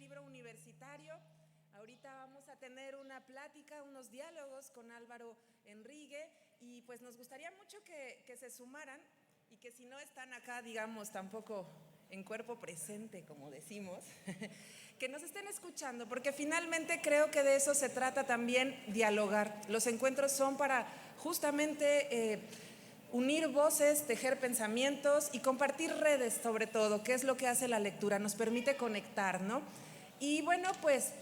libro universitario. Ahorita vamos a tener una plática, unos diálogos con Álvaro Enrigue y pues nos gustaría mucho que se sumaran y que si no están acá, digamos, tampoco en cuerpo presente, como decimos, que nos estén escuchando, porque finalmente creo que de eso se trata también, dialogar. Los encuentros son para justamente unir voces, tejer pensamientos y compartir redes sobre todo, que es lo que hace la lectura, nos permite conectar, ¿no? Y bueno, pues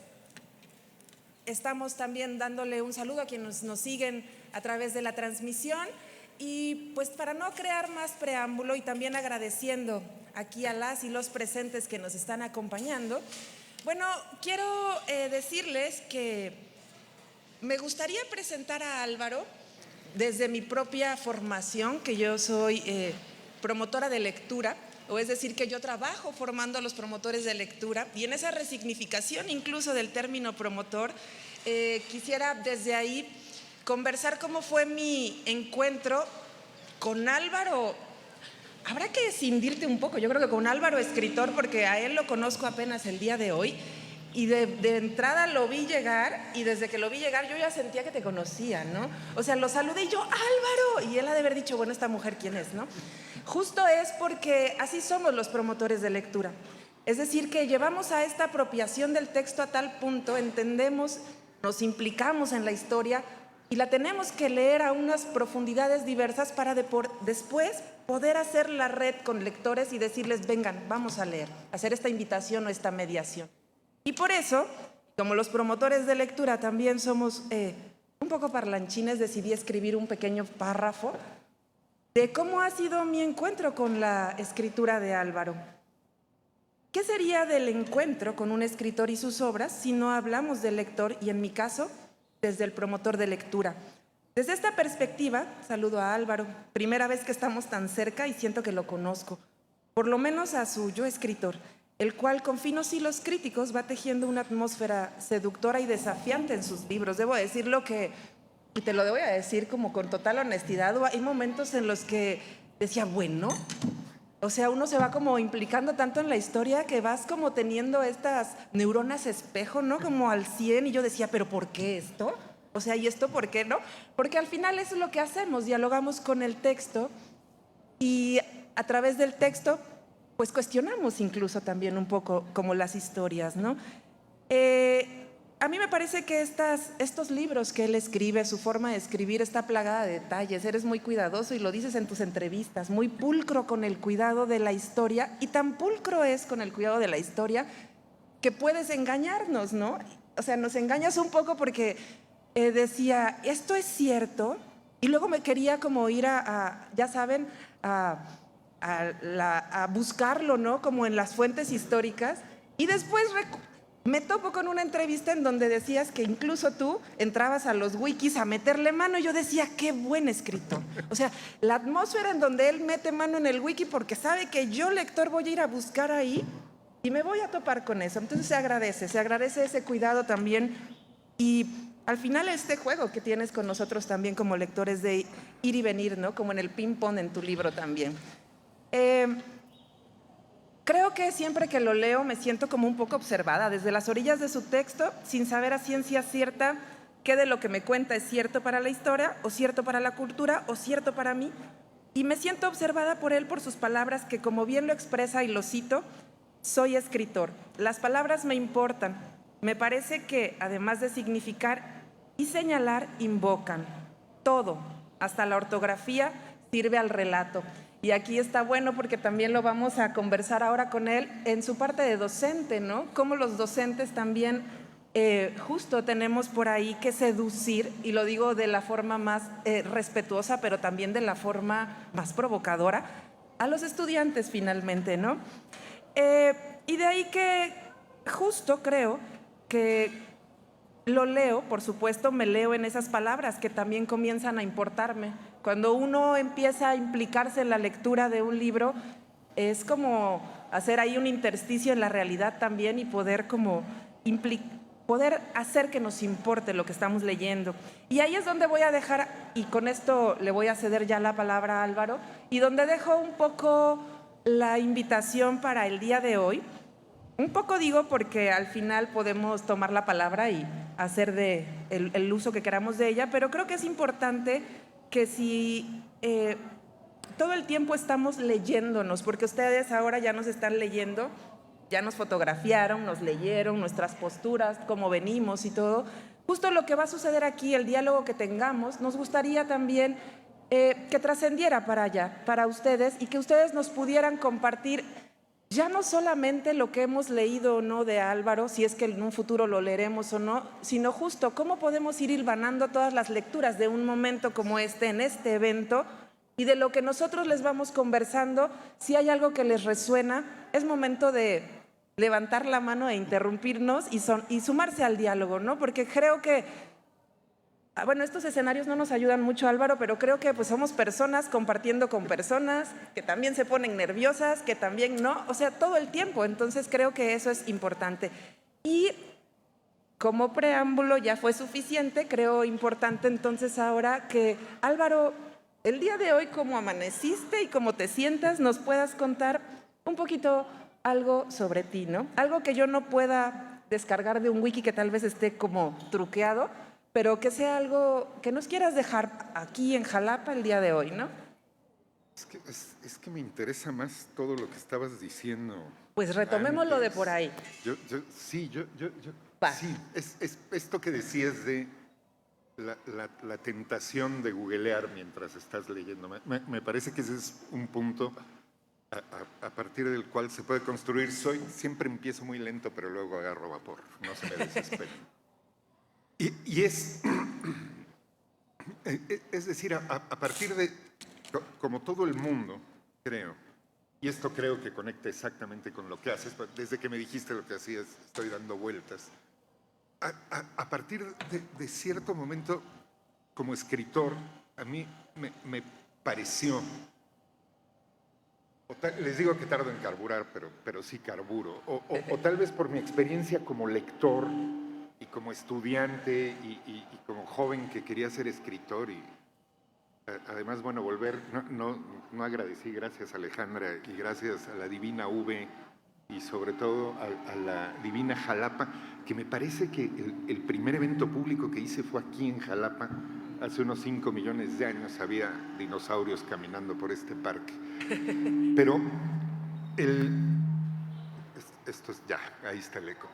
estamos también dándole un saludo a quienes nos siguen a través de la transmisión y pues para no crear más preámbulo y también agradeciendo aquí a las y los presentes que nos están acompañando, bueno, quiero decirles que me gustaría presentar a Álvaro desde mi propia formación, que yo soy promotora de lectura, o es decir, que yo trabajo formando a los promotores de lectura, y en esa resignificación incluso del término promotor, quisiera desde ahí conversar cómo fue mi encuentro con Álvaro. Habrá que escindirte un poco, yo creo que con Álvaro escritor, porque a él lo conozco apenas el día de hoy, y de entrada lo vi llegar, y desde que lo vi llegar yo ya sentía que te conocía, ¿no? O sea, lo saludé y yo, ¡Álvaro! Y él ha de haber dicho, bueno, ¿esta mujer quién es, no? Justo es porque así somos los promotores de lectura. Es decir, que llevamos a esta apropiación del texto a tal punto, entendemos, nos implicamos en la historia y la tenemos que leer a unas profundidades diversas para después poder hacer la red con lectores y decirles, vengan, vamos a leer, hacer esta invitación o esta mediación. Y por eso, como los promotores de lectura también somos un poco parlanchines, decidí escribir un pequeño párrafo de cómo ha sido mi encuentro con la escritura de Álvaro. ¿Qué sería del encuentro con un escritor y sus obras si no hablamos del lector y, en mi caso, desde el promotor de lectura? Desde esta perspectiva, saludo a Álvaro, primera vez que estamos tan cerca y siento que lo conozco, por lo menos a su yo escritor, el cual con finos hilos críticos va tejiendo una atmósfera seductora y desafiante en sus libros. Debo decirlo que, y te lo voy a decir como con total honestidad, hay momentos en los que decía, bueno, o sea, uno se va como implicando tanto en la historia que vas como teniendo estas neuronas espejo, ¿no? Como al 100, y yo decía, ¿pero por qué esto? O sea, ¿y esto por qué no? Porque al final eso es lo que hacemos, dialogamos con el texto y a través del texto pues cuestionamos incluso también un poco como las historias, ¿no? A mí me parece que estos libros que él escribe, su forma de escribir está plagada de detalles, eres muy cuidadoso y lo dices en tus entrevistas, muy pulcro con el cuidado de la historia, y tan pulcro es con el cuidado de la historia que puedes engañarnos, ¿no? O sea, nos engañas un poco porque decía, esto es cierto, y luego me quería como ir ya saben, a buscarlo, ¿no? Como en las fuentes históricas, y después me topo con una entrevista en donde decías que incluso tú entrabas a los wikis a meterle mano, y yo decía, qué buen escritor. O sea, la atmósfera en donde él mete mano en el wiki porque sabe que yo, lector, voy a ir a buscar ahí y me voy a topar con eso. Entonces se agradece ese cuidado también, y al final este juego que tienes con nosotros también como lectores de ir y venir, ¿no? Como en el ping-pong en tu libro también. Creo que siempre que lo leo me siento como un poco observada desde las orillas de su texto, sin saber a ciencia cierta qué de lo que me cuenta es cierto para la historia, o cierto para la cultura, o cierto para mí. Y me siento observada por él, por sus palabras, que como bien lo expresa y lo cito, soy escritor. Las palabras me importan. Me parece que, además de significar y señalar, invocan. Todo, hasta la ortografía, sirve al relato. Y aquí está bueno porque también lo vamos a conversar ahora con él en su parte de docente, ¿no? Cómo los docentes también justo tenemos por ahí que seducir, y lo digo de la forma más respetuosa, pero también de la forma más provocadora, a los estudiantes finalmente, ¿no? Y de ahí que justo creo que lo leo, por supuesto, me leo en esas palabras que también comienzan a importarme. Cuando uno empieza a implicarse en la lectura de un libro, es como hacer ahí un intersticio en la realidad también y poder como poder hacer que nos importe lo que estamos leyendo. Y ahí es donde voy a dejar, y con esto le voy a ceder ya la palabra a Álvaro, y donde dejo un poco la invitación para el día de hoy, Un poco digo porque al final podemos tomar la palabra y hacer el uso que queramos de ella, pero creo que es importante que si todo el tiempo estamos leyéndonos, porque ustedes ahora ya nos están leyendo, ya nos fotografiaron, nos leyeron nuestras posturas, cómo venimos y todo. Justo lo que va a suceder aquí, el diálogo que tengamos, nos gustaría también que trascendiera para allá, para ustedes, y que ustedes nos pudieran compartir ya no solamente lo que hemos leído o no de Álvaro, si es que en un futuro lo leeremos o no, sino justo cómo podemos ir hilvanando todas las lecturas de un momento como este, en este evento, y de lo que nosotros les vamos conversando. Si hay algo que les resuena, es momento de levantar la mano e interrumpirnos y sumarse al diálogo, ¿no? Porque creo que, bueno, estos escenarios no nos ayudan mucho, Álvaro, pero creo que pues somos personas compartiendo con personas que también se ponen nerviosas, que también no, o sea, todo el tiempo. Entonces creo que eso es importante. Y como preámbulo ya fue suficiente, creo importante entonces ahora que, Álvaro, el día de hoy, cómo amaneciste y cómo te sientas, nos puedas contar un poquito algo sobre ti, ¿no? Algo que yo no pueda descargar de un wiki que tal vez esté como truqueado, pero que sea algo que nos quieras dejar aquí en Jalapa el día de hoy, ¿no? Es que me interesa más todo lo que estabas diciendo. Pues retomémoslo antes. de por ahí. Sí, Va. sí, es esto que decías de la tentación de googlear mientras estás leyendo. Me parece que ese es un punto a partir del cual se puede construir. Siempre empiezo muy lento, pero luego agarro vapor, no se me desesperen. Y es decir, a partir de, como todo el mundo, creo, y esto creo que conecta exactamente con lo que haces, desde que me dijiste lo que hacías, estoy dando vueltas. A partir de cierto momento, como escritor, a mí me pareció, les digo que tardo en carburar, pero sí carburo, o tal vez por mi experiencia como lector y como estudiante y como joven que quería ser escritor y además, bueno, no agradecí, gracias a Alejandra y gracias a la Divina V y sobre todo a la Divina Jalapa, que me parece que el primer evento público que hice fue aquí en Jalapa, hace unos 5 millones de años había dinosaurios caminando por este parque. Pero esto es ya, ahí está el eco.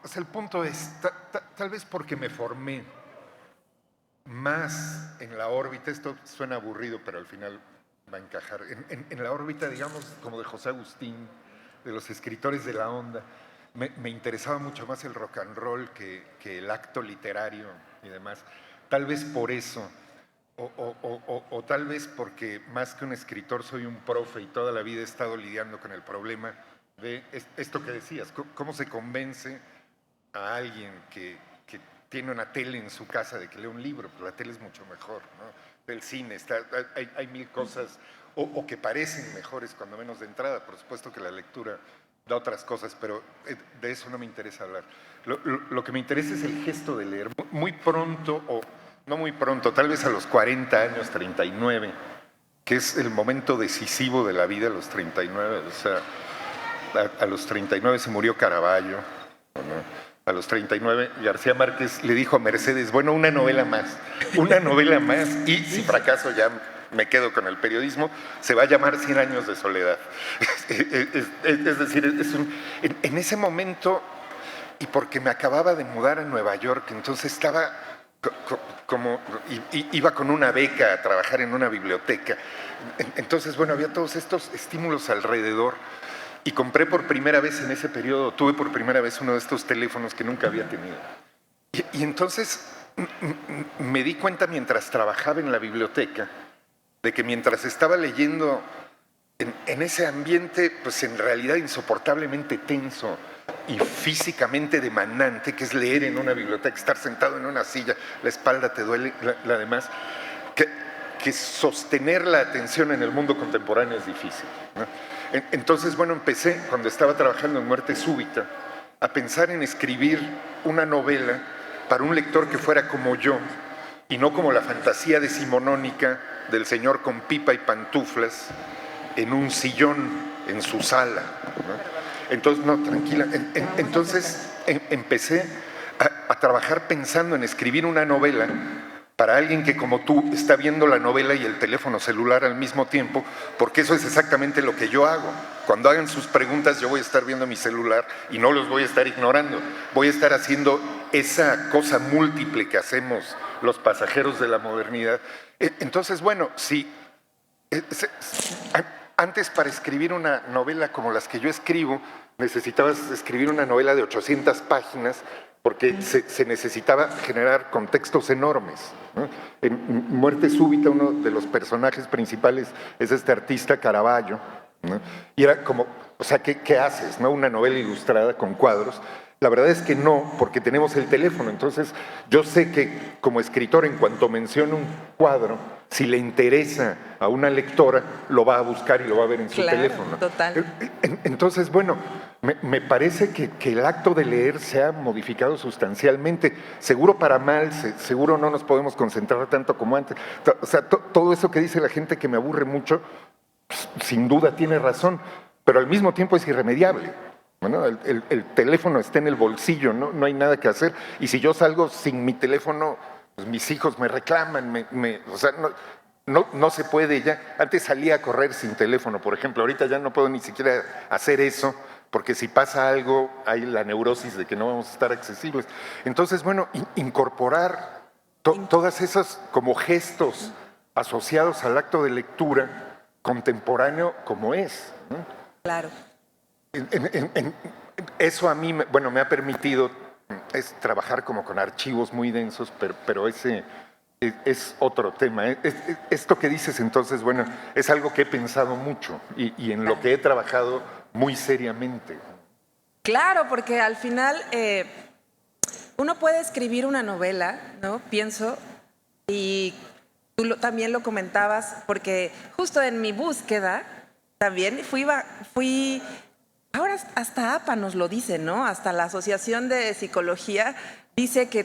O sea, el punto es, tal vez porque me formé más en la órbita, esto suena aburrido, pero al final va a encajar, en la órbita, digamos, como de José Agustín, de los escritores de la onda. Me interesaba mucho más el rock and roll que el acto literario y demás. Tal vez por eso, o tal vez porque más que un escritor soy un profe y toda la vida he estado lidiando con el problema de esto que decías, cómo se convence a alguien que tiene una tele en su casa de que lee un libro, pero la tele es mucho mejor, ¿no? Del cine, hay mil cosas, o que parecen mejores cuando menos de entrada. Por supuesto que la lectura da otras cosas, pero de eso no me interesa hablar. Lo que me interesa es el gesto de leer. Muy pronto, o no muy pronto, tal vez a los 40 años, 39, que es el momento decisivo de la vida, los 39, o sea, a los 39 se murió Caravaggio, ¿no? A los 39, García Márquez le dijo a Mercedes, bueno, una novela más, y si fracaso ya me quedo con el periodismo, se va a llamar 100 años de soledad. Es decir, en ese momento, y porque me acababa de mudar a Nueva York, entonces estaba iba con una beca a trabajar en una biblioteca. Entonces, bueno, había todos estos estímulos alrededor. Y compré por primera vez en ese periodo, tuve por primera vez uno de estos teléfonos que nunca había tenido. Y entonces me di cuenta mientras trabajaba en la biblioteca de que mientras estaba leyendo en ese ambiente, pues en realidad insoportablemente tenso y físicamente demandante, que es leer en una biblioteca, estar sentado en una silla, la espalda te duele, la demás, que sostener la atención en el mundo contemporáneo es difícil, ¿no? Entonces, bueno, empecé, cuando estaba trabajando en Muerte Súbita, a pensar en escribir una novela para un lector que fuera como yo, y no como la fantasía decimonónica del señor con pipa y pantuflas en un sillón en su sala, ¿no? Entonces, no, tranquila. Entonces empecé a trabajar pensando en escribir una novela para alguien que como tú está viendo la novela y el teléfono celular al mismo tiempo, porque eso es exactamente lo que yo hago. Cuando hagan sus preguntas yo voy a estar viendo mi celular y no los voy a estar ignorando. Voy a estar haciendo esa cosa múltiple que hacemos los pasajeros de la modernidad. Entonces, bueno, sí, antes para escribir una novela como las que yo escribo, necesitabas escribir una novela de 800 páginas porque se necesitaba generar contextos enormes, ¿no? En Muerte Súbita, uno de los personajes principales es este artista Caravaggio, ¿no? Y era como, o sea, ¿qué haces, no? Una novela ilustrada con cuadros. La verdad es que no, porque tenemos el teléfono. Entonces, yo sé que como escritor, en cuanto menciono un cuadro, si le interesa a una lectora, lo va a buscar y lo va a ver en su teléfono. Total. Entonces, bueno, me parece que el acto de leer se ha modificado sustancialmente. Seguro para mal, seguro no nos podemos concentrar tanto como antes. O sea, todo eso que dice la gente que me aburre mucho, sin duda tiene razón, pero al mismo tiempo es irremediable. Bueno, el teléfono está en el bolsillo, no hay nada que hacer. Y si yo salgo sin mi teléfono, pues mis hijos me reclaman, o sea, no se puede ya. Antes salía a correr sin teléfono, por ejemplo. Ahorita ya no puedo ni siquiera hacer eso, porque si pasa algo, hay la neurosis de que no vamos a estar accesibles. Entonces, bueno, incorporar todas esas como gestos asociados al acto de lectura contemporáneo como es, ¿no? Claro. Eso a mí, bueno, me ha permitido trabajar como con archivos muy densos, pero ese es otro tema. Esto que dices entonces, bueno, es algo que he pensado mucho y en lo que he trabajado muy seriamente. Claro, porque al final uno puede escribir una novela, ¿no? Pienso, y tú también lo comentabas, porque justo en mi búsqueda también fui ahora hasta APA nos lo dice, ¿no? Hasta la Asociación de Psicología dice que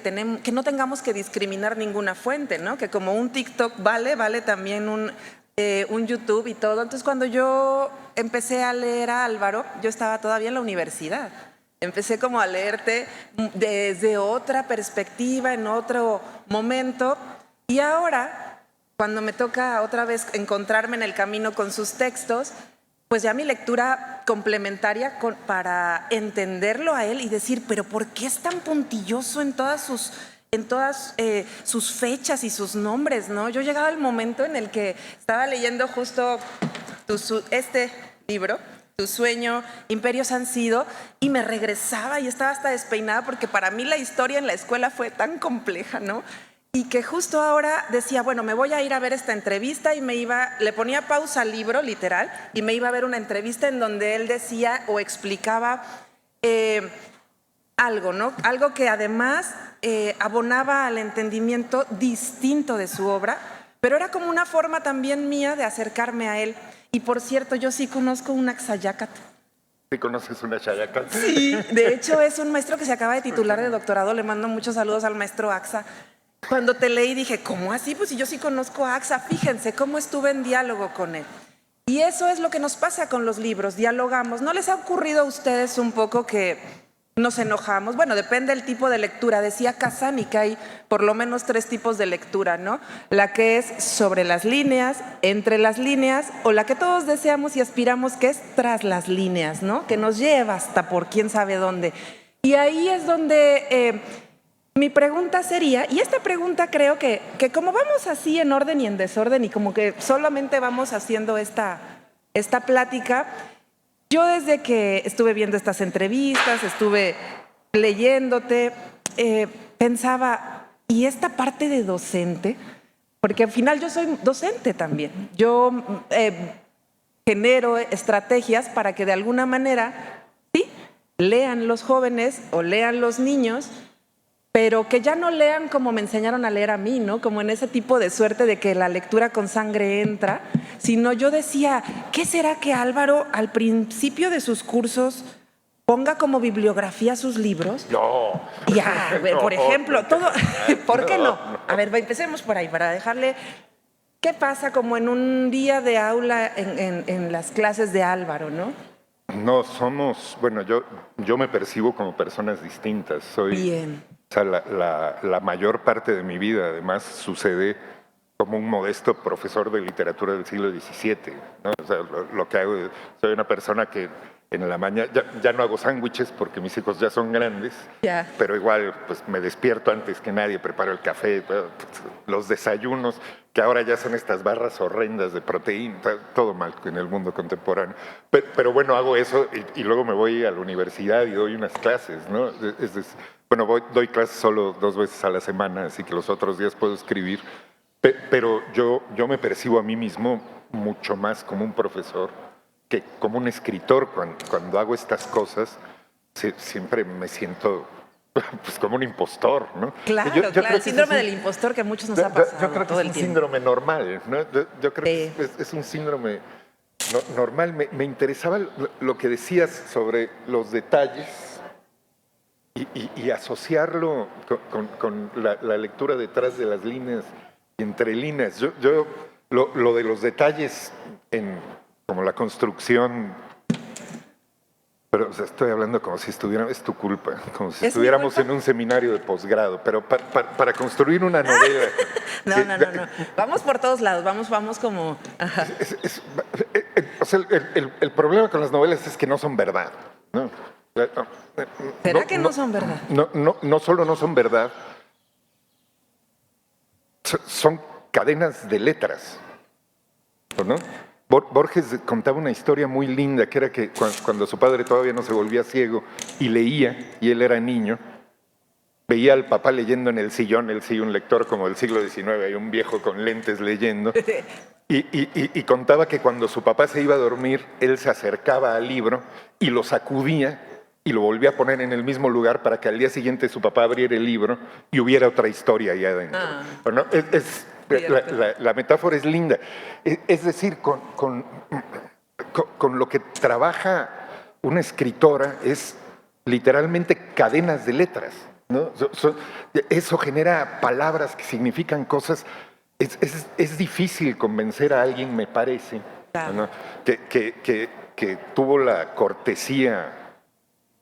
no tengamos que discriminar ninguna fuente, ¿no? Que como un TikTok vale también un YouTube y todo. Entonces, cuando yo empecé a leer a Álvaro, yo estaba todavía en la universidad. Empecé como a leerte desde otra perspectiva, en otro momento. Y ahora, cuando me toca otra vez encontrarme en el camino con sus textos, pues ya mi lectura complementaria para entenderlo a él y decir, pero ¿por qué es tan puntilloso en todas sus fechas y sus nombres, ¿no? Yo llegaba al momento en el que estaba leyendo justo este libro, Tu sueño, Imperios han sido, y me regresaba y estaba hasta despeinada porque para mí la historia en la escuela fue tan compleja, ¿no? Y que justo ahora decía, bueno, me voy a ir a ver esta entrevista y le ponía pausa al libro, literal, y me iba a ver una entrevista en donde él decía o explicaba algo, ¿no? Algo que además abonaba al entendimiento distinto de su obra, pero era como una forma también mía de acercarme a él. Y por cierto, yo sí conozco un Axayácat. ¿Sí conoces una Axayácat? Sí, de hecho es un maestro que se acaba de titular de doctorado, le mando muchos saludos al maestro Axa. Cuando te leí dije, ¿cómo así? Pues si yo sí conozco a Axa, fíjense cómo estuve en diálogo con él. Y eso es lo que nos pasa con los libros, dialogamos. ¿No les ha ocurrido a ustedes un poco que nos enojamos? Bueno, depende del tipo de lectura. Decía Casani que hay por lo menos 3 tipos de lectura, ¿no? La que es sobre las líneas, entre las líneas, o la que todos deseamos y aspiramos, que es tras las líneas, ¿no? Que nos lleva hasta por quién sabe dónde. Y ahí es donde mi pregunta sería, y esta pregunta creo que como vamos así en orden y en desorden y como que solamente vamos haciendo esta plática, yo desde que estuve viendo estas entrevistas, estuve leyéndote, pensaba, ¿y esta parte de docente? Porque al final yo soy docente también. Yo genero estrategias para que de alguna manera, sí, lean los jóvenes o lean los niños, pero que ya no lean como me enseñaron a leer a mí, ¿no? Como en ese tipo de suerte de que la lectura con sangre entra, sino yo decía, ¿qué será que Álvaro al principio de sus cursos ponga como bibliografía sus libros? No. Ya, No, por ejemplo, todo, ¿por qué no? No. A ver, empecemos por ahí, para dejarle, ¿qué pasa como en un día de aula en las clases de Álvaro, ¿no? No, somos, bueno, yo me percibo como personas distintas. Bien. O sea, la mayor parte de mi vida, además, sucede como un modesto profesor de literatura del siglo XVII, ¿no? O sea, lo que hago, soy una persona que en la mañana, ya no hago sándwiches porque mis hijos ya son grandes, Ya. pero igual pues me despierto antes que nadie, preparo el café, los desayunos, que ahora ya son estas barras horrendas de proteína, todo mal en el mundo contemporáneo. Pero bueno, hago eso y luego me voy a la universidad y doy unas clases, ¿no? Bueno, doy clases solo 2 veces a la semana, así que los otros días puedo escribir. Pero yo me percibo a mí mismo mucho más como un profesor que como un escritor. Cuando hago estas cosas, siempre me siento pues como un impostor, ¿no? Claro, Yo creo el que síndrome del impostor que a muchos nos ha pasado yo creo que todo es el un tiempo. síndrome normal, ¿no? Yo creo que es un síndrome normal. Me interesaba lo que decías sobre los detalles y asociarlo con la lectura detrás de las líneas y entre líneas. Lo de los detalles como la construcción, pero o sea, estoy hablando como si estuviéramos, es tu culpa, como si estuviéramos en un seminario de posgrado, pero para construir una novela. No. Vamos por todos lados, vamos como... Ajá. O sea, el problema con las novelas es que no son verdad, ¿no? ¿Será que no son verdad? No solo no son verdad, son cadenas de letras, ¿no? Borges contaba una historia muy linda, que era que cuando su padre todavía no se volvía ciego y leía, y él era niño, veía al papá leyendo en el sillón, él sí, un lector como del siglo XIX, hay un viejo con lentes leyendo, y contaba que cuando su papá se iba a dormir, él se acercaba al libro y lo sacudía y lo volvía a poner en el mismo lugar para que al día siguiente su papá abriera el libro y hubiera otra historia ahí adentro. ¿No? La metáfora es linda. Es decir, con lo que trabaja una escritora es literalmente cadenas de letras, ¿no? Eso genera palabras que significan cosas. Es difícil convencer a alguien, me parece, ¿no? que tuvo la cortesía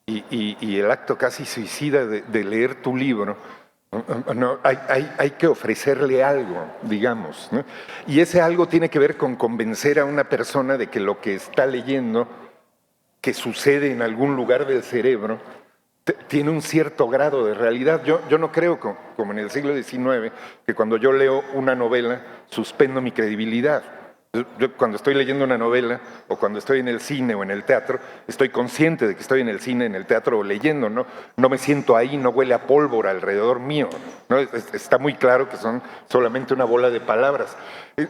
y el acto casi suicida de leer tu libro. No, hay que ofrecerle algo, digamos, ¿no? Y ese algo tiene que ver con convencer a una persona de que lo que está leyendo, que sucede en algún lugar del cerebro, tiene un cierto grado de realidad. Yo no creo, como en el siglo XIX, que cuando yo leo una novela suspendo mi credibilidad. Yo cuando estoy leyendo una novela o cuando estoy en el cine o en el teatro, estoy consciente de que estoy en el cine, en el teatro o leyendo, no me siento ahí, no huele a pólvora alrededor mío, ¿no? Está muy claro que son solamente una bola de palabras.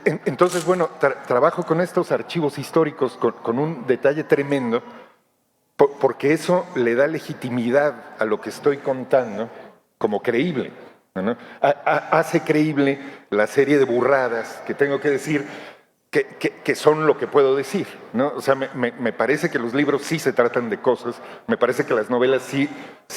Entonces, bueno, trabajo con estos archivos históricos con un detalle tremendo, porque eso le da legitimidad a lo que estoy contando como creíble, ¿no? Hace creíble la serie de burradas que tengo que decir, que son lo que puedo decir, ¿no? O sea, me parece que los libros sí se tratan de cosas, me parece que las novelas sí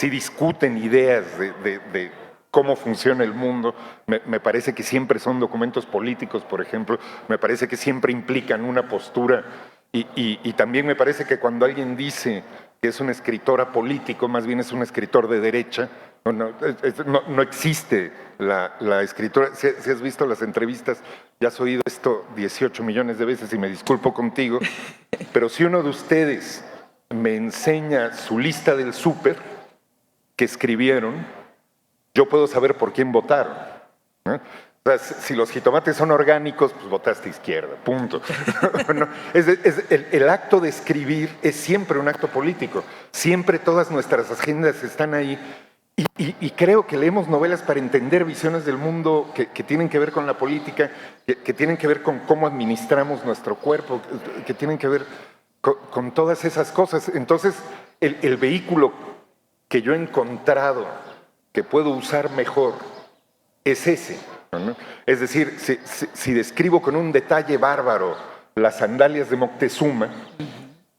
discuten ideas de cómo funciona el mundo, me parece que siempre son documentos políticos, por ejemplo, me parece que siempre implican una postura y también me parece que cuando alguien dice que es un escritor apolítico, más bien es un escritor de derecha. No existe la escritura. Si has visto las entrevistas, ya has oído esto 18 millones de veces y me disculpo contigo, pero si uno de ustedes me enseña su lista del súper que escribieron, yo puedo saber por quién votaron, ¿no? O sea, si los jitomates son orgánicos, pues votaste izquierda, punto. El acto de escribir es siempre un acto político. Siempre todas nuestras agendas están ahí. Y creo que leemos novelas para entender visiones del mundo que tienen que ver con la política, que tienen que ver con cómo administramos nuestro cuerpo, que tienen que ver con todas esas cosas. Entonces, el vehículo que yo he encontrado que puedo usar mejor es ese, ¿no? Es decir, si describo con un detalle bárbaro las sandalias de Moctezuma,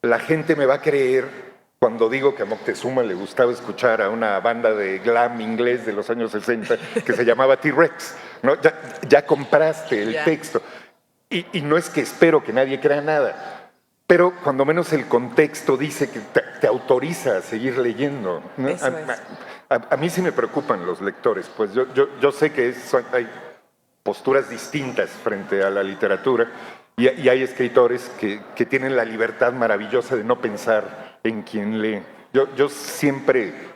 la gente me va a creer cuando digo que a Moctezuma le gustaba escuchar a una banda de glam inglés de los años 60 que se llamaba T-Rex, ¿no? Ya compraste el texto. Y no es que espero que nadie crea nada, pero cuando menos el contexto dice que te autoriza a seguir leyendo, ¿no? Eso es. A mí sí me preocupan los lectores, pues yo sé que hay posturas distintas frente a la literatura y hay escritores que tienen la libertad maravillosa de no pensar en quien lee. Yo siempre...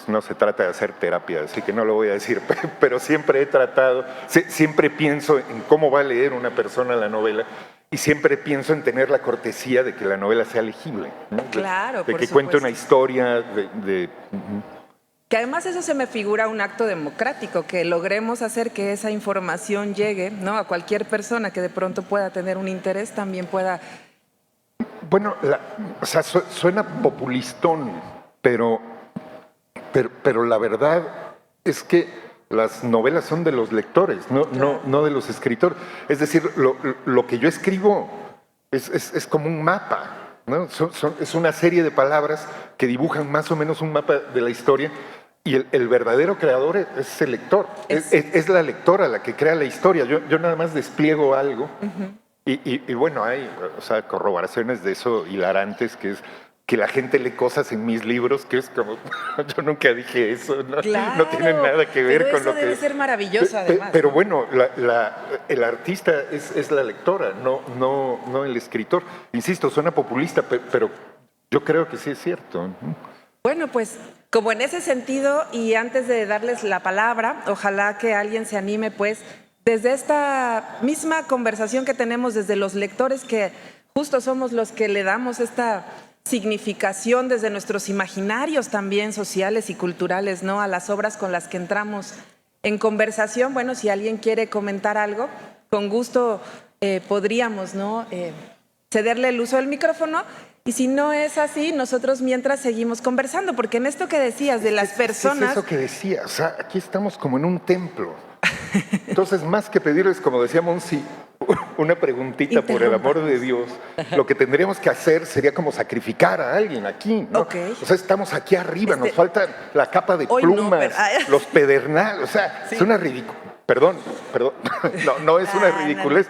No se trata de hacer terapia, así que no lo voy a decir, pero siempre he tratado, siempre pienso en cómo va a leer una persona la novela y siempre pienso en tener la cortesía de que la novela sea legible, ¿no? Claro, de por que cuente una supuesto. historia, Que además eso se me figura un acto democrático, que logremos hacer que esa información llegue, ¿no? A cualquier persona que de pronto pueda tener un interés, también pueda... Bueno, o sea, suena populistón, pero la verdad es que las novelas son de los lectores, no de los escritores. Es decir, lo que yo escribo es como un mapa, ¿no? Es una serie de palabras que dibujan más o menos un mapa de la historia y el verdadero creador es el lector, es la lectora la que crea la historia. Yo nada más despliego algo y bueno, hay, o sea, corroboraciones de eso hilarantes, que es que la gente lee cosas en mis libros que es como, yo nunca dije eso, Claro, no tiene nada que ver con lo que... Pero eso debe ser maravilloso, además. Pero bueno, el artista es la lectora, no el escritor. Insisto, suena populista, pero yo creo que sí es cierto. Bueno, pues como en ese sentido, y antes de darles la palabra, ojalá que alguien se anime, pues, desde esta misma conversación que tenemos desde los lectores, que justo somos los que le damos esta significación desde nuestros imaginarios también sociales y culturales, ¿no? A las obras con las que entramos en conversación. Bueno, si alguien quiere comentar algo, con gusto podríamos, ¿no? Cederle el uso del micrófono. Y si no es así, nosotros mientras seguimos conversando, porque en esto que decías de las personas... Es eso que decía, o sea, aquí estamos como en un templo. Entonces, más que pedirles, como decía Monsi, una preguntita por el amor de Dios, lo que tendríamos que hacer sería como sacrificar a alguien aquí, ¿no? Okay. O sea, estamos aquí arriba, nos falta la capa de plumas, los pedernales, o sea, sí. Es una ridícula. Perdón, no es una ridiculez,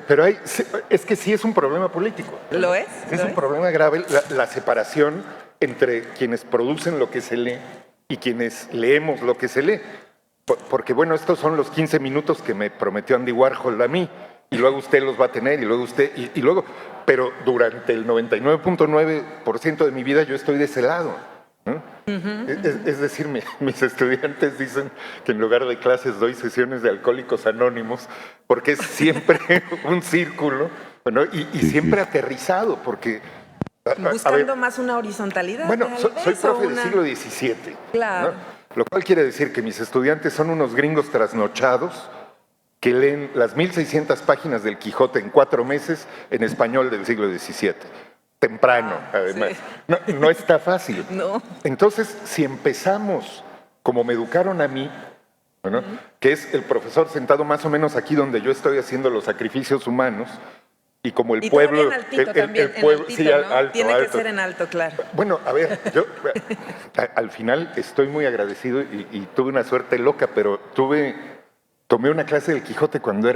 pero es que sí es un problema político. ¿Lo es? Es un problema grave la separación entre quienes producen lo que se lee y quienes leemos lo que se lee. Porque bueno, estos son los 15 minutos que me prometió Andy Warhol a mí, y luego usted los va a tener, y luego usted, y luego, pero durante el 99.9% de mi vida yo estoy de ese lado, ¿no? Es decir, mis estudiantes dicen que en lugar de clases doy sesiones de Alcohólicos Anónimos, porque es siempre un círculo, bueno, y siempre aterrizado, porque... Buscando más una horizontalidad. Bueno, soy profe del siglo XVII. Claro. ¿No? Lo cual quiere decir que mis estudiantes son unos gringos trasnochados que leen las 1600 páginas del Quijote en 4 meses en español del siglo XVII. Temprano, además. Sí. No está fácil. No. Entonces, si empezamos como me educaron a mí, ¿no? Que es el profesor sentado más o menos aquí donde yo estoy haciendo los sacrificios humanos, y como el pueblo... En altito también, el pueblo, altito, sí, ¿no? Alto, tiene que ser en alto, claro. Bueno, a ver, yo al final estoy muy agradecido y tuve una suerte loca, pero tomé una clase del Quijote cuando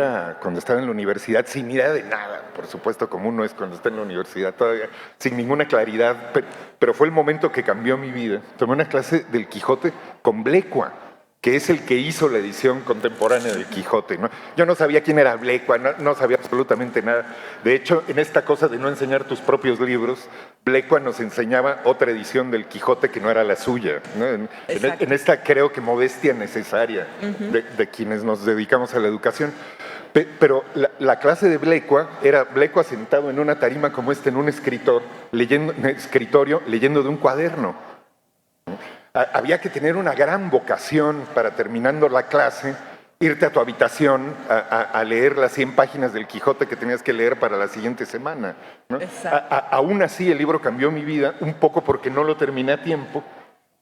estaba en la universidad, sin idea de nada, por supuesto, como uno es cuando está en la universidad todavía, sin ninguna claridad, pero fue el momento que cambió mi vida. Tomé una clase del Quijote con Blecua, que es el que hizo la edición contemporánea del Quijote, ¿no? Yo no sabía quién era Blecua, no sabía absolutamente nada. De hecho, en esta cosa de no enseñar tus propios libros, Blecua nos enseñaba otra edición del Quijote que no era la suya, ¿no? En esta creo que modestia necesaria de quienes nos dedicamos a la educación. Pero la clase de Blecua era Blecua sentado en una tarima como esta, en un escritorio, leyendo de un cuaderno. Había que tener una gran vocación para, terminando la clase, irte a tu habitación a leer las 100 páginas del Quijote que tenías que leer para la siguiente semana, ¿no? Aún así, el libro cambió mi vida, un poco porque no lo terminé a tiempo,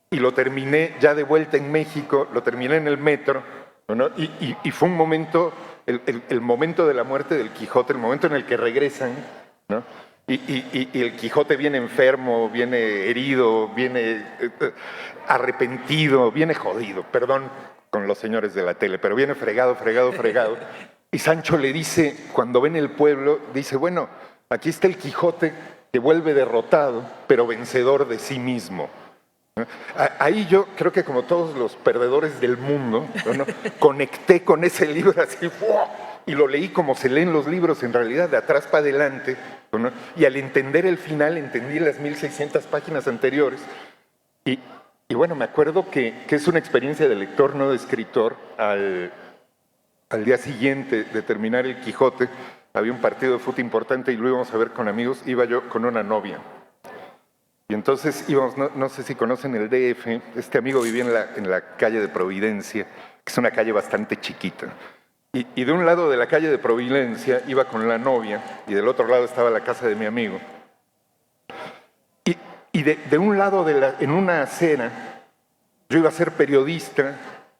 y lo terminé ya de vuelta en México, lo terminé en el metro, ¿no? Y fue un momento, el momento de la muerte del Quijote, el momento en el que regresan, ¿no? Y el Quijote viene enfermo, viene herido, viene arrepentido, viene jodido, perdón con los señores de la tele, pero viene fregado. Y Sancho le dice, cuando ven el pueblo, dice, bueno, aquí está el Quijote que vuelve derrotado, pero vencedor de sí mismo. Ahí yo creo que como todos los perdedores del mundo, ¿no? Conecté con ese libro así, ¡wow! Y lo leí como se leen los libros en realidad, de atrás para adelante, ¿no? Y al entender el final, entendí las 1600 páginas anteriores. Y bueno, me acuerdo que es una experiencia de lector, no de escritor. Al día siguiente de terminar el Quijote, había un partido de fútbol importante y lo íbamos a ver con amigos, iba yo con una novia. Y entonces íbamos, no sé si conocen el DF, este amigo vivía en la calle de Providencia, que es una calle bastante chiquita. Y de un lado de la calle de Providencia iba con la novia y del otro lado estaba la casa de mi amigo. Y de un lado, en una acera, yo iba a ser periodista,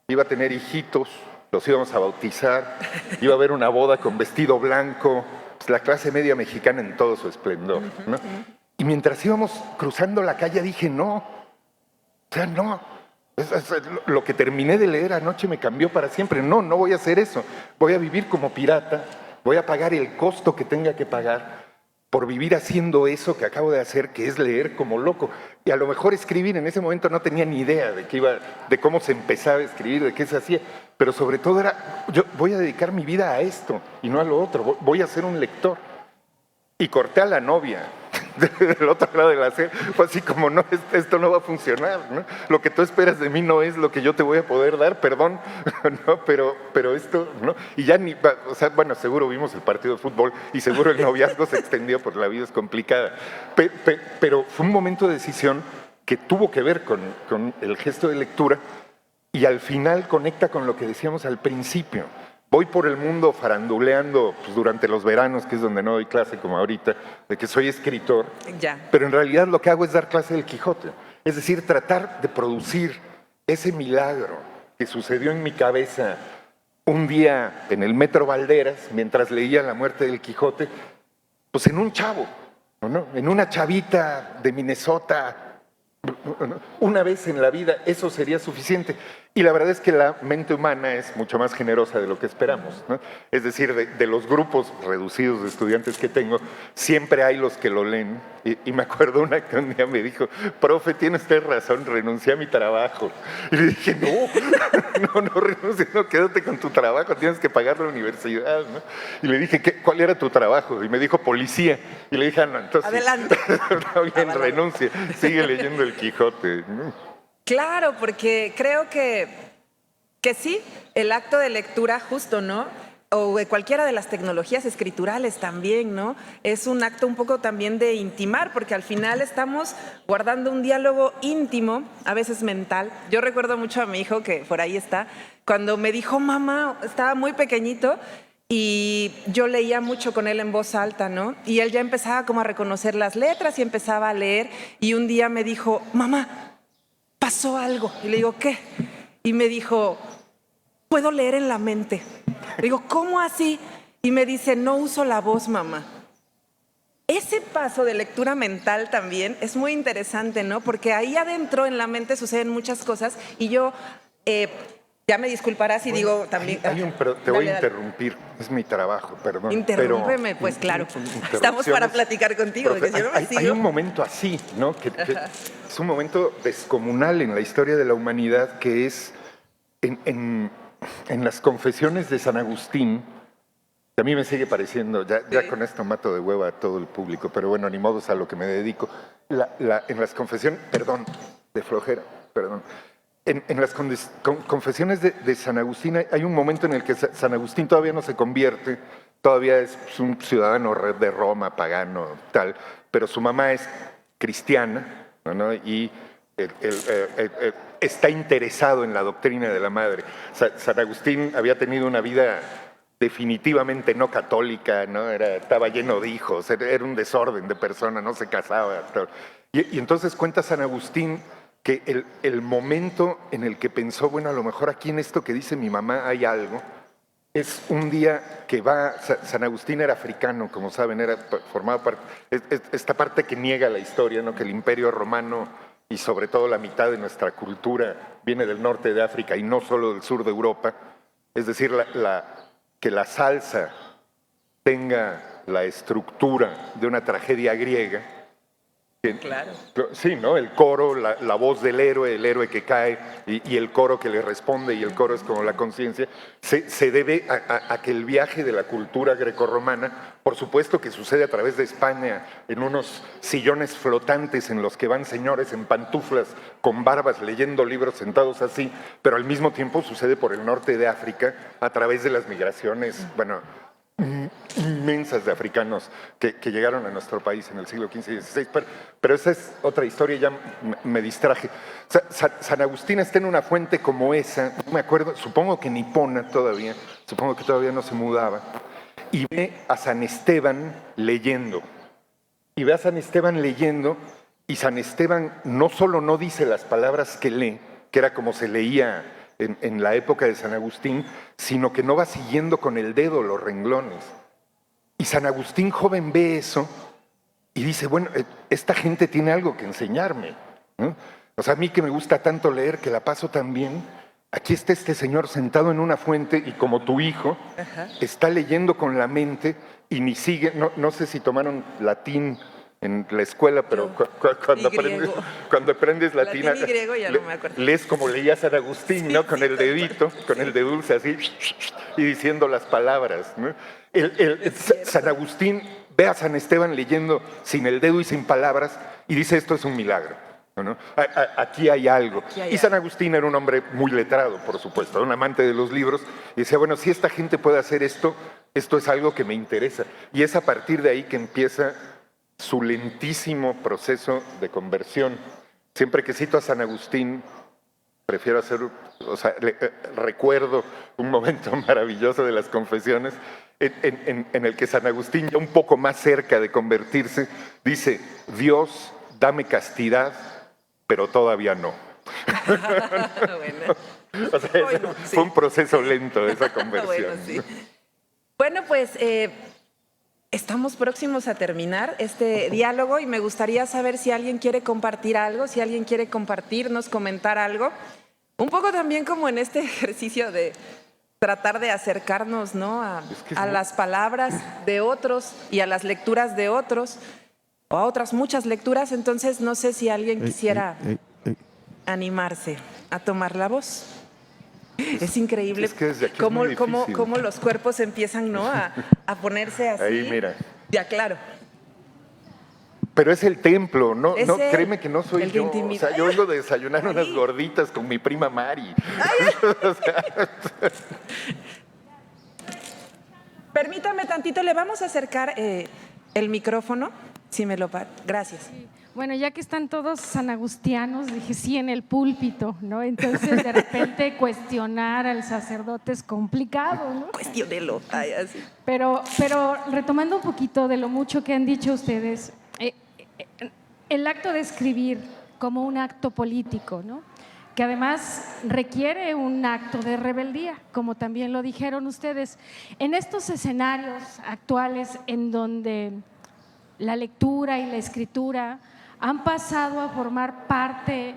iba a tener hijitos, los íbamos a bautizar, iba a haber una boda con vestido blanco, pues la clase media mexicana en todo su esplendor, ¿no? Y mientras íbamos cruzando la calle dije, no, o sea, no. Lo que terminé de leer anoche me cambió para siempre. No voy a hacer eso. Voy a vivir como pirata, voy a pagar el costo que tenga que pagar por vivir haciendo eso que acabo de hacer, que es leer como loco. Y a lo mejor escribir, en ese momento no tenía ni idea de cómo se empezaba a escribir, de qué se hacía, pero sobre todo era, yo voy a dedicar mi vida a esto y no a lo otro, voy a ser un lector. Y corté a la novia del otro lado de la acera. Fue así como, no, esto no va a funcionar, ¿no? Lo que tú esperas de mí no es lo que yo te voy a poder dar, perdón, ¿no? Pero esto, ¿no? Y ya ni, o sea, bueno, seguro vimos el partido de fútbol y seguro el noviazgo se extendió porque la vida es complicada. Pero fue un momento de decisión que tuvo que ver con el gesto de lectura y al final conecta con lo que decíamos al principio. Voy por el mundo faranduleando pues, durante los veranos, que es donde no doy clase como ahorita, de que soy escritor, Ya. pero en realidad lo que hago es dar clase del Quijote. Es decir, tratar de producir ese milagro que sucedió en mi cabeza un día en el Metro Valderas, mientras leía La muerte del Quijote, pues en un chavo, ¿no? En una chavita de Minnesota. Una vez en la vida eso sería suficiente. Y la verdad es que la mente humana es mucho más generosa de lo que esperamos, ¿no? Es decir, de los grupos reducidos de estudiantes que tengo, siempre hay los que lo leen. Y me acuerdo una que un día me dijo, profe, tiene usted razón, renuncié a mi trabajo. Y le dije, no renuncies, no, quédate con tu trabajo, tienes que pagar la universidad, ¿no? Y le dije, ¿cuál era tu trabajo? Y me dijo, policía. Y le dije, no, entonces, adelante. No, bien, renuncie, sigue leyendo el Quijote, ¿no? Claro, porque creo que sí, el acto de lectura justo, ¿no? O de cualquiera de las tecnologías escriturales también, ¿no? Es un acto un poco también de intimar, porque al final estamos guardando un diálogo íntimo, a veces mental. Yo recuerdo mucho a mi hijo, que por ahí está, cuando me dijo, mamá, estaba muy pequeñito, y yo leía mucho con él en voz alta, ¿no? Y él ya empezaba como a reconocer las letras y empezaba a leer, y un día me dijo, mamá, pasó algo. Y le digo, ¿qué? Y me dijo, puedo leer en la mente. Le digo, ¿cómo así? Y me dice, no uso la voz, mamá. Ese paso de lectura mental también es muy interesante, ¿no? Porque ahí adentro en la mente suceden muchas cosas y yo, ya me disculparás y bueno, digo también... Pero te voy a interrumpir, es mi trabajo, perdón. Interrúmpeme, pues claro, estamos para platicar contigo. Profe, porque si no me sigo... hay un momento así, ¿no? Que es un momento descomunal en la historia de la humanidad, que es en las confesiones de San Agustín, que a mí me sigue pareciendo, ya con esto mato de hueva a todo el público, pero bueno, ni modo es a lo que me dedico. En las confesiones, perdón, de flojera, perdón. En las confesiones de San Agustín hay un momento en el que San Agustín todavía no se convierte, todavía es un ciudadano de Roma, pagano, tal, pero su mamá es cristiana, ¿no? Y está interesado en la doctrina de la madre. San Agustín había tenido una vida definitivamente no católica, ¿no? Estaba lleno de hijos, era un desorden de persona, no se casaba. Y entonces cuenta San Agustín que el momento en el que pensó, bueno, a lo mejor aquí en esto que dice mi mamá hay algo, es un día que San Agustín era africano, como saben, formaba parte, esta parte que niega la historia, ¿no? Que el Imperio Romano y sobre todo la mitad de nuestra cultura viene del norte de África y no solo del sur de Europa, es decir, que la salsa tenga la estructura de una tragedia griega. Claro. Sí, ¿no? El coro, la voz del héroe, el héroe que cae y el coro que le responde, y el coro es como la conciencia, se debe a que el viaje de la cultura grecorromana, por supuesto que sucede a través de España, en unos sillones flotantes en los que van señores en pantuflas con barbas leyendo libros sentados así, pero al mismo tiempo sucede por el norte de África a través de las migraciones, bueno, inmensas de africanos que llegaron a nuestro país en el siglo XV y XVI, pero esa es otra historia, ya me distraje. San Agustín está en una fuente como esa, no me acuerdo, supongo que nipona todavía, supongo que todavía no se mudaba, y ve a San Esteban leyendo, y San Esteban no solo no dice las palabras que lee, que era como se leía en la época de San Agustín, sino que no va siguiendo con el dedo los renglones. Y San Agustín joven ve eso y dice, bueno, esta gente tiene algo que enseñarme, ¿no? O sea, a mí que me gusta tanto leer, que la paso tan bien, aquí está este señor sentado en una fuente y como tu hijo, está leyendo con la mente y ni sigue, no sé si tomaron latín en la escuela, pero cuando aprendes latín y griego ya no me acuerdo. Lees como leía San Agustín, ¿no? Con el dedito, con el de dulce así, y diciendo las palabras, ¿no? San Agustín ve a San Esteban leyendo sin el dedo y sin palabras y dice, esto es un milagro, ¿no? Aquí hay algo. Y San Agustín era un hombre muy letrado, por supuesto, un amante de los libros, y decía, bueno, si esta gente puede hacer esto, esto es algo que me interesa. Y es a partir de ahí que empieza su lentísimo proceso de conversión. Siempre que cito a San Agustín, prefiero hacer, o sea, recuerdo un momento maravilloso de las confesiones en el que San Agustín, ya un poco más cerca de convertirse, dice, Dios, dame castidad, pero todavía no. Bueno. O sea, fue un proceso lento esa conversión. Bueno, pues estamos próximos a terminar este diálogo y me gustaría saber si alguien quiere compartir algo, si alguien quiere compartirnos, comentar algo. Un poco también como en este ejercicio de tratar de acercarnos, ¿no? a las palabras de otros y a las lecturas de otros, o a otras muchas lecturas. Entonces, no sé si alguien quisiera animarse a tomar la voz. Es increíble cómo los cuerpos empiezan, ¿no? a ponerse así. Ahí, mira. Ya, claro. Pero es el templo, no, créeme que no soy yo. O sea, yo vengo de desayunar unas gorditas con mi prima Mari. O sea. Permítame tantito, le vamos a acercar el micrófono, si me lo gracias. Sí. Bueno, ya que están todos sanagustianos, dije sí, en el púlpito, ¿no? Entonces, de repente, cuestionar al sacerdote es complicado, ¿no? Cuestiónelo. Ay, así. Pero retomando un poquito de lo mucho que han dicho ustedes, el acto de escribir como un acto político, ¿no? Que además requiere un acto de rebeldía, como también lo dijeron ustedes. En estos escenarios actuales en donde la lectura y la escritura han pasado a formar parte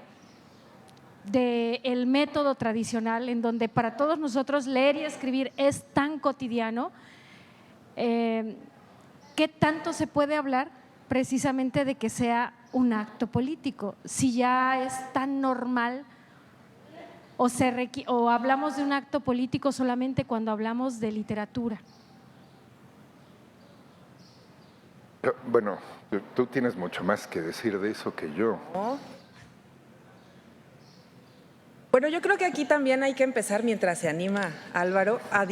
del método tradicional, en donde para todos nosotros leer y escribir es tan cotidiano, ¿qué tanto se puede hablar precisamente de que sea un acto político? Si ya es tan normal o hablamos de un acto político solamente cuando hablamos de literatura. Bueno, tú tienes mucho más que decir de eso que yo. Bueno, yo creo que aquí también hay que empezar, mientras se anima Álvaro, a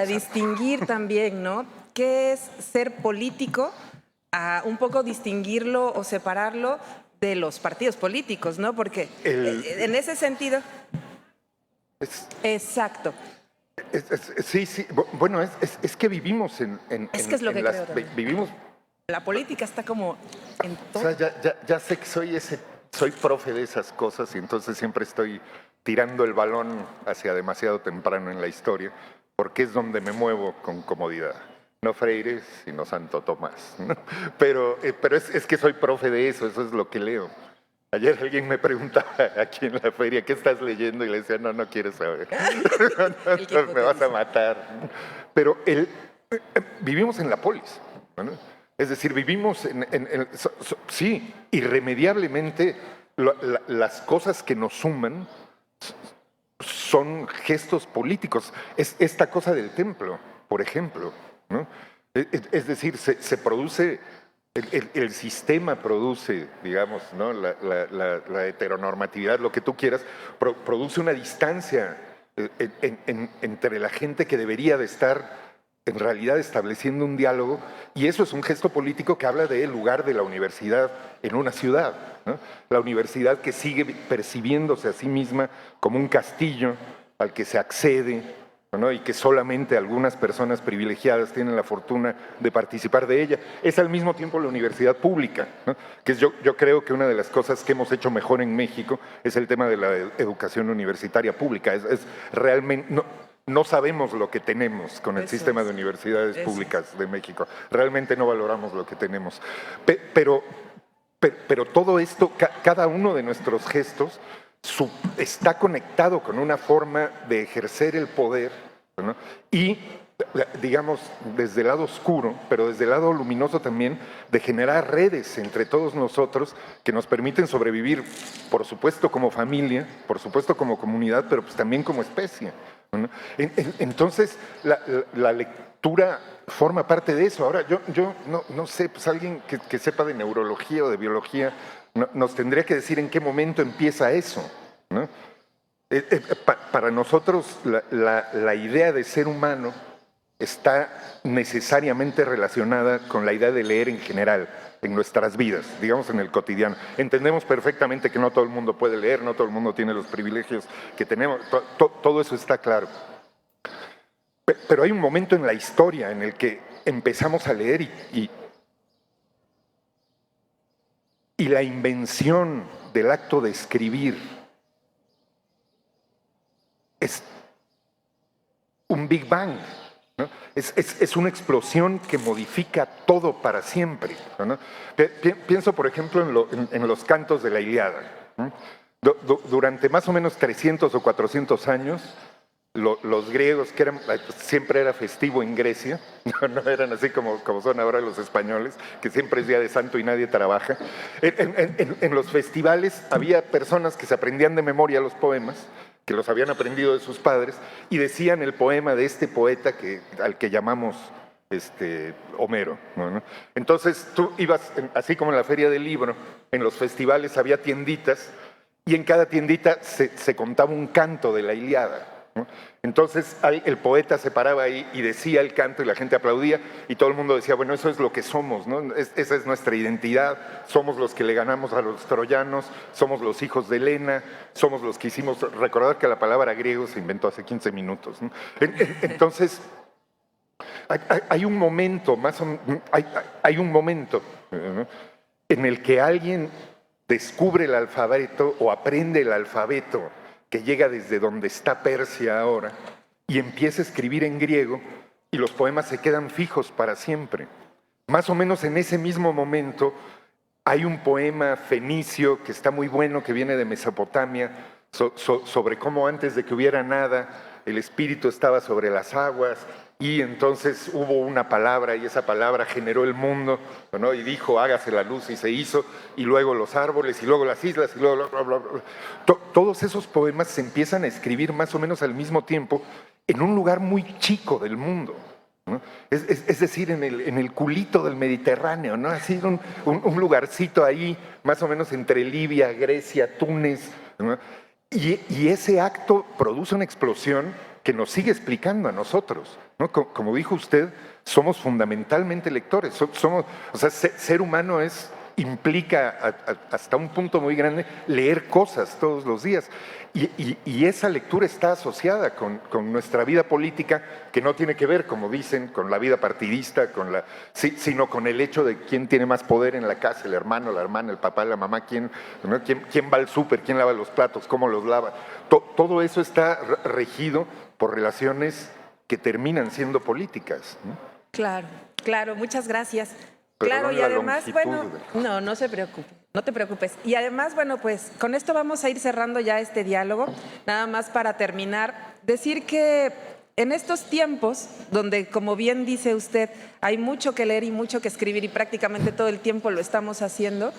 distinguir también, ¿no? ¿Qué es ser político? A un poco distinguirlo o separarlo de los partidos políticos, ¿no? Porque en ese sentido… Exacto. Sí, bueno, es que vivimos es lo que creo también. Vivimos… La política está como en todo. O sea, ya sé que soy profe de esas cosas y entonces siempre estoy tirando el balón hacia demasiado temprano en la historia, porque es donde me muevo con comodidad. No Freire, sino Santo Tomás, ¿no? Pero es que soy profe de eso es lo que leo. Ayer alguien me preguntaba aquí en la feria, ¿qué estás leyendo? Y le decía, no quiero saber. Me vas a matar. Pero vivimos en la polis, ¿no? Es decir, vivimos sí, irremediablemente las cosas que nos suman son gestos políticos. Es esta cosa del templo, por ejemplo, ¿no? Es decir, se produce, el sistema produce, digamos, ¿no? la heteronormatividad, lo que tú quieras, produce una distancia entre la gente que debería de estar en realidad estableciendo un diálogo, y eso es un gesto político que habla del lugar de la universidad en una ciudad, ¿no? La universidad que sigue percibiéndose a sí misma como un castillo al que se accede, ¿no? Y que solamente algunas personas privilegiadas tienen la fortuna de participar de ella. Es al mismo tiempo la universidad pública, ¿no? Que yo creo que una de las cosas que hemos hecho mejor en México es el tema de la educación universitaria pública. Es realmente... No sabemos lo que tenemos con el sistema de universidades públicas de México. Realmente no valoramos lo que tenemos. Pero todo esto, cada uno de nuestros gestos está conectado con una forma de ejercer el poder, ¿no? Y, digamos, desde el lado oscuro, pero desde el lado luminoso también, de generar redes entre todos nosotros que nos permiten sobrevivir, por supuesto como familia, por supuesto como comunidad, pero pues también como especie, ¿no? Entonces, la lectura forma parte de eso. Ahora, yo no sé, pues alguien que sepa de neurología o de biología nos tendría que decir en qué momento empieza eso, ¿no? Para nosotros, la idea de ser humano está necesariamente relacionada con la idea de leer en general, en nuestras vidas, digamos en el cotidiano. Entendemos perfectamente que no todo el mundo puede leer, no todo el mundo tiene los privilegios que tenemos, todo eso está claro. Pero hay un momento en la historia en el que empezamos a leer y la invención del acto de escribir es un Big Bang, ¿no? Es una explosión que modifica todo para siempre, ¿no? Pienso, por ejemplo, en los cantos de la Ilíada, ¿no? Durante más o menos 300 o 400 años, los griegos, que siempre era festivo en Grecia, no eran así como son ahora los españoles, que siempre es día de santo y nadie trabaja. En los festivales había personas que se aprendían de memoria los poemas, que los habían aprendido de sus padres, y decían el poema de este poeta al que llamamos Homero, ¿no? Entonces tú ibas, así como en la feria del libro, en los festivales había tienditas, y en cada tiendita se contaba un canto de la Ilíada, ¿no? Entonces el poeta se paraba ahí y decía el canto y la gente aplaudía y todo el mundo decía, bueno, eso es lo que somos, ¿no? Esa es nuestra identidad, somos los que le ganamos a los troyanos, somos los hijos de Helena, somos los que hicimos, recordar que la palabra griego se inventó hace 15 minutos, ¿no? Entonces hay un momento, hay un momento, ¿no?, en el que alguien descubre el alfabeto o aprende el alfabeto que llega desde donde está Persia ahora y empieza a escribir en griego y los poemas se quedan fijos para siempre. Más o menos en ese mismo momento hay un poema fenicio que está muy bueno, que viene de Mesopotamia, sobre cómo antes de que hubiera nada, el espíritu estaba sobre las aguas y entonces hubo una palabra y esa palabra generó el mundo, ¿no? Y dijo, hágase la luz, y se hizo, y luego los árboles, y luego las islas, y luego... Bla, bla, bla. Todos esos poemas se empiezan a escribir más o menos al mismo tiempo en un lugar muy chico del mundo, ¿no? Es decir, en el culito del Mediterráneo, ¿no? Así un lugarcito ahí, más o menos entre Libia, Grecia, Túnez, ¿no? Y ese acto produce una explosión que nos sigue explicando a nosotros, ¿no? Como dijo usted, somos fundamentalmente lectores. O sea, ser humano implica hasta un punto muy grande leer cosas todos los días. Y esa lectura está asociada con nuestra vida política, que no tiene que ver, como dicen, con la vida partidista, sino con el hecho de quién tiene más poder en la casa, el hermano, la hermana, el papá, la mamá, quién va al súper, quién lava los platos, cómo los lava. Todo eso está regido por relaciones que terminan siendo políticas, ¿no? Claro, muchas gracias. Perdón Claro, y la además, longitud. bueno, no se preocupe. No te preocupes. Y además, bueno, pues con esto vamos a ir cerrando ya este diálogo. Nada más para terminar, decir que en estos tiempos, donde, como bien dice usted, hay mucho que leer y mucho que escribir y prácticamente todo el tiempo lo estamos haciendo,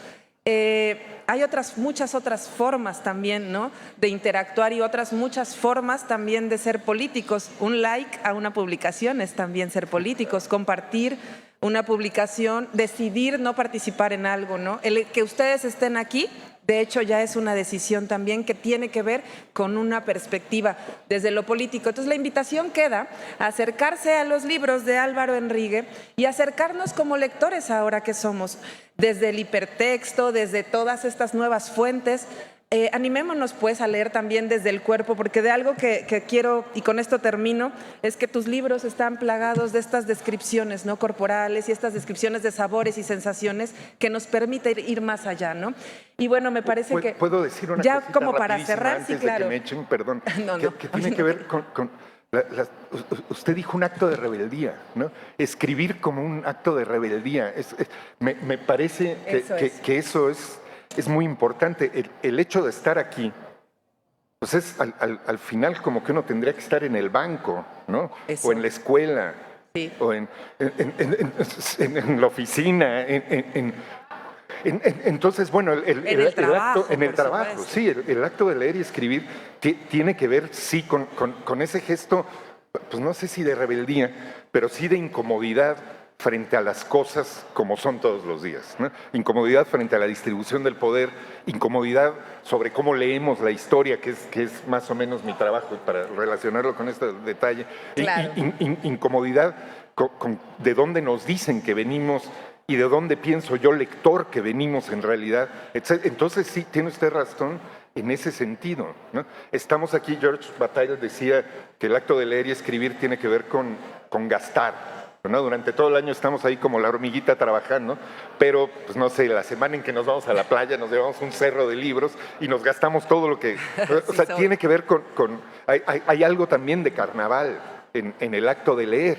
hay muchas otras formas también, ¿no?, de interactuar y muchas formas también de ser políticos. Un like a una publicación es también ser políticos, compartir una publicación, decidir no participar en algo, ¿no? El que ustedes estén aquí, de hecho, ya es una decisión también que tiene que ver con una perspectiva desde lo político. Entonces, la invitación queda a acercarse a los libros de Álvaro Enrigue y acercarnos como lectores ahora que somos, desde el hipertexto, desde todas estas nuevas fuentes. Animémonos pues a leer también desde el cuerpo, porque de algo que quiero, y con esto termino, es que tus libros están plagados de estas descripciones, ¿no?, corporales, y estas descripciones de sabores y sensaciones que nos permiten ir más allá, ¿no? Y bueno, me parece que ¿Puedo decir una ya cosita como para rapidísima cerrar, antes sí, de claro. que me echen, perdón, No, que tiene que ver con usted dijo un acto de rebeldía, ¿no? Escribir como un acto de rebeldía. Me parece que eso es muy importante. El hecho de estar aquí, pues es al final como que uno tendría que estar en el banco, ¿no? Eso. O en la escuela, Sí. o en la oficina, entonces, bueno, el trabajo, acto, en el por trabajo, supuesto. sí, el acto de leer y escribir tiene que ver, sí, con ese gesto, pues no sé si de rebeldía, pero sí de incomodidad frente a las cosas como son todos los días, ¿no? Incomodidad frente a la distribución del poder, incomodidad sobre cómo leemos la historia, que es más o menos mi trabajo, para relacionarlo con este detalle, Claro. incomodidad de dónde nos dicen que venimos y de dónde pienso yo, lector, que venimos en realidad. Entonces sí, tiene usted razón en ese sentido, ¿no? Estamos aquí, George Bataille decía que el acto de leer y escribir tiene que ver con gastar, ¿no? Durante todo el año estamos ahí como la hormiguita trabajando, pero, pues no sé, la semana en que nos vamos a la playa nos llevamos un cerro de libros y nos gastamos todo lo que... O sea, tiene que ver hay algo también de carnaval en el acto de leer,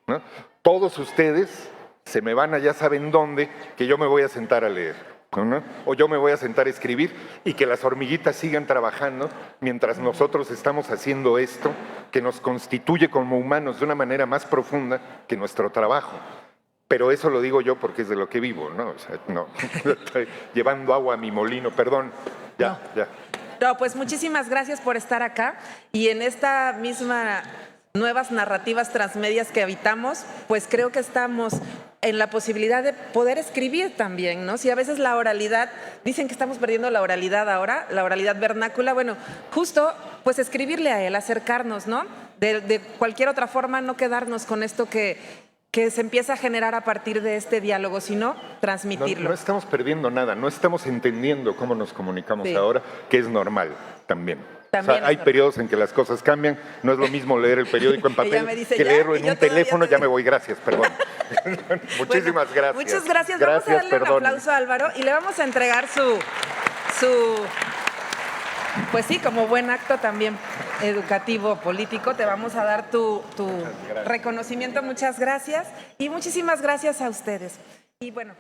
¿no? Todos ustedes se me van a ya saben dónde, que yo me voy a sentar a leer, ¿no? O yo me voy a sentar a escribir, y que las hormiguitas sigan trabajando mientras nosotros estamos haciendo esto que nos constituye como humanos de una manera más profunda que nuestro trabajo. Pero eso lo digo yo porque es de lo que vivo, ¿no? O sea, no, estoy llevando agua a mi molino, perdón. Ya. No, pues muchísimas gracias por estar acá, y en esta misma nuevas narrativas transmedias que habitamos, pues creo que estamos en la posibilidad de poder escribir también, ¿no? Si a veces la oralidad, dicen que estamos perdiendo la oralidad ahora, la oralidad vernácula, bueno, justo pues escribirle a él, acercarnos, ¿no? De cualquier otra forma, no quedarnos con esto que se empieza a generar a partir de este diálogo, sino transmitirlo. No estamos perdiendo nada, no estamos entendiendo cómo nos comunicamos ahora, que es normal también. O sea, hay periodos en que las cosas cambian, no es lo mismo leer el periódico en papel que leerlo en un teléfono. Ya me voy, gracias, perdón. Muchísimas gracias. Muchas gracias. Vamos a darle un aplauso a Álvaro y le vamos a entregar su, pues sí, como buen acto también educativo, político, te vamos a dar tu reconocimiento. Muchas gracias y muchísimas gracias a ustedes. Y bueno...